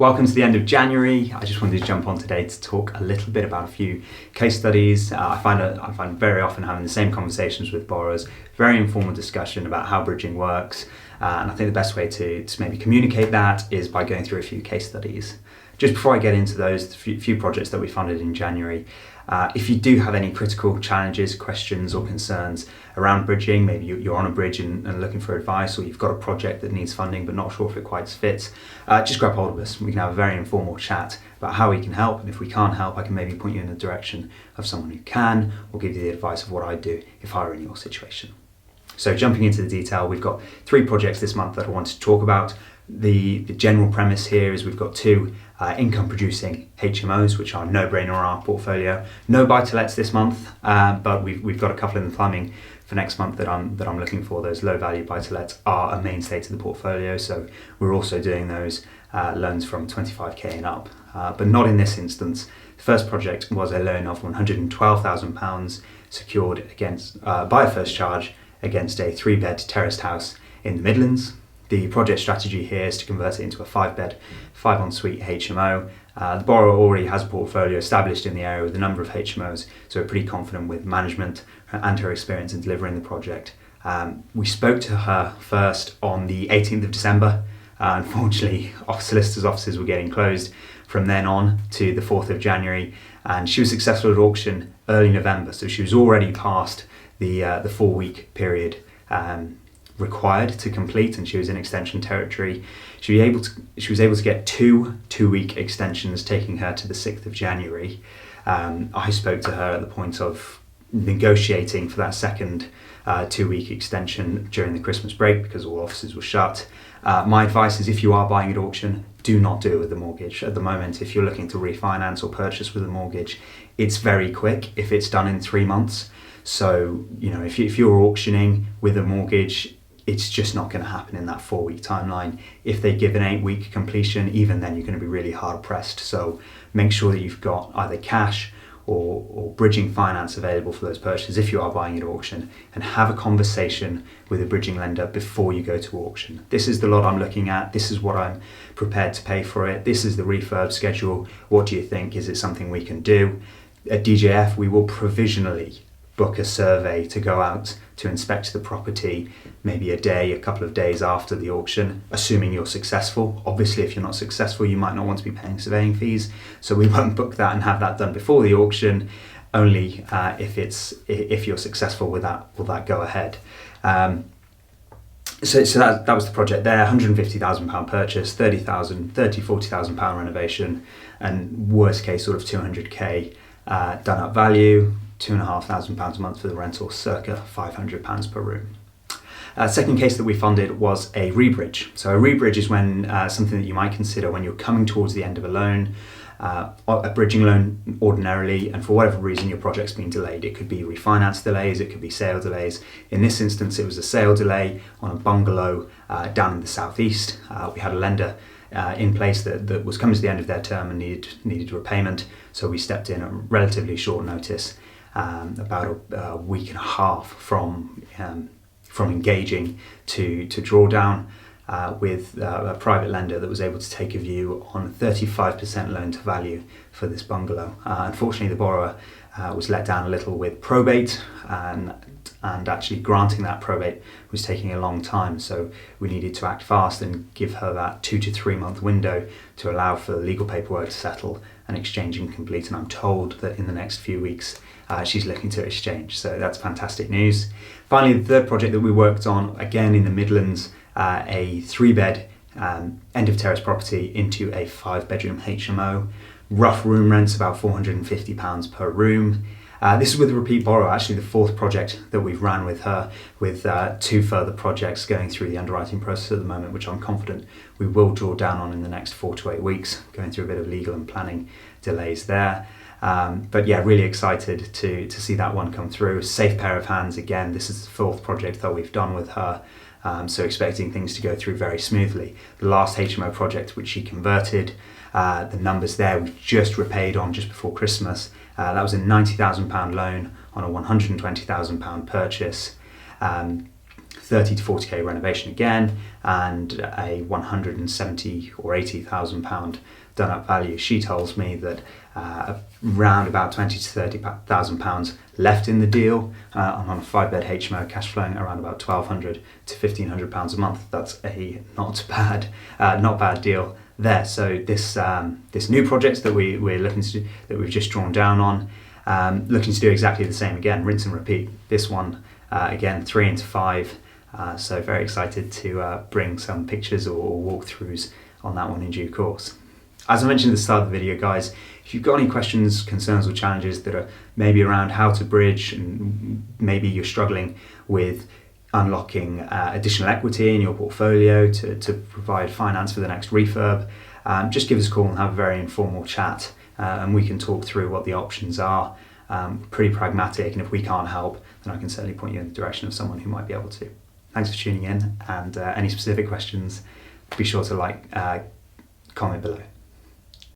Welcome to the end of January. I just wanted to jump on today to talk a little bit about a few case studies. I find very often having the same conversations with borrowers, very informal discussion about how bridging works. And I think the best way to maybe communicate that is by going through a few case studies. Just before I get into those few projects that we funded in January, if you do have any critical challenges, questions or concerns around bridging, maybe you're on a bridge and looking for advice, or you've got a project that needs funding but not sure if it quite fits, just grab hold of us. We can have a very informal chat about how we can help, and if we can't help, I can maybe point you in the direction of someone who can, or give you the advice of what I'd do if I were in your situation. So jumping into the detail, we've got 3 projects this month that I wanted to talk about. The general premise here is we've got 2 income producing HMOs, which are no-brainer on our portfolio. No buy-to-lets this month, but we've got a couple in the plumbing for next month that I'm looking for. Those low-value buy-to-lets are a mainstay to the portfolio, so we're also doing those loans from 25k and up, but not in this instance. The first project was a loan of £112,000 secured against by a first charge against a 3-bed terraced house in the Midlands. The project strategy here is to convert it into a 5-bed, 5-ensuite HMO. The borrower already has a portfolio established in the area with a number of HMOs, so we're pretty confident with management and her experience in delivering the project. We spoke to her first on the 18th of December. Unfortunately, solicitors' offices were getting closed from then on to the 4th of January, and she was successful at auction early November, so she was already past the 4-week period required to complete, and she was in extension territory. She was able to get 2 2-week extensions, taking her to the 6th of January. I spoke to her at the point of negotiating for that second 2-week extension during the Christmas break because all offices were shut. My advice is, if you are buying at auction, do not do it with a mortgage. At the moment, if you're looking to refinance or purchase with a mortgage, it's very quick if it's done in 3 months. So, if you're auctioning with a mortgage, it's just not going to happen in that 4-week timeline. If they give an 8-week completion, even then you're going to be really hard pressed. So make sure that you've got either cash or bridging finance available for those purchases if you are buying at auction, and have a conversation with a bridging lender before you go to auction. This is the lot I'm looking at. This is what I'm prepared to pay for it. This is the refurb schedule. What do you think? Is it something we can do? At DJF, we will provisionally book a survey to go out to inspect the property maybe a couple of days after the auction, assuming you're successful. Obviously, if you're not successful, you might not want to be paying surveying fees, so we won't book that and have that done before the auction. Only if you're successful with that, will that go ahead. So that was the project there. £150,000 purchase, £40,000 renovation, and worst case sort of 200k done up value. £2,500 a month for the rental, circa £500 per room. Second case that we funded was a rebridge. So a rebridge is when something that you might consider when you're coming towards the end of a loan, a bridging loan ordinarily, and for whatever reason your project's been delayed. It could be refinance delays, it could be sale delays. In this instance, it was a sale delay on a bungalow down in the southeast. We had a lender in place that was coming to the end of their term and needed repayment, so we stepped in at relatively short notice. About a week and a half from engaging to draw down with a private lender that was able to take a view on 35% loan to value for this bungalow. Unfortunately, the borrower was let down a little with probate, and actually granting that probate was taking a long time, so we needed to act fast and give her that 2 to 3 month window to allow for the legal paperwork to settle and exchange and complete, and I'm told that in the next few weeks she's looking to exchange, so that's fantastic news. Finally, the third project that we worked on, again in the Midlands, a 3-bed end of terrace property into a 5-bedroom HMO. Rough room rents about £450 per room. This is with a repeat borrower, actually the 4th project that we've ran with her, with 2 further projects going through the underwriting process at the moment, which I'm confident we will draw down on in the next 4 to 8 weeks, going through a bit of legal and planning delays there. But yeah, really excited to see that one come through. Safe pair of hands again. This is the 4th project that we've done with her, so expecting things to go through very smoothly. The last HMO project which she converted, the numbers there we just repaid on just before Christmas. That was a £90,000 loan on a £120,000 purchase. 30 to 40k renovation again, and a 170 or 80,000 pound done up value. She tells me that around about 20 to 30,000 pounds left in the deal, and on a 5-bed HMO, cash flowing around about 1,200 to 1,500 pounds a month. That's a not bad deal there. So this new project that we're looking to do, that we've just drawn down on, looking to do exactly the same again, rinse and repeat. This one again 3 into 5. So very excited to bring some pictures or walkthroughs on that one in due course. As I mentioned at the start of the video, guys, if you've got any questions, concerns or challenges that are maybe around how to bridge, and maybe you're struggling with unlocking additional equity in your portfolio to provide finance for the next refurb, just give us a call and have a very informal chat, and we can talk through what the options are. Pretty pragmatic, and if we can't help, then I can certainly point you in the direction of someone who might be able to. Thanks for tuning in, and any specific questions, be sure to comment below.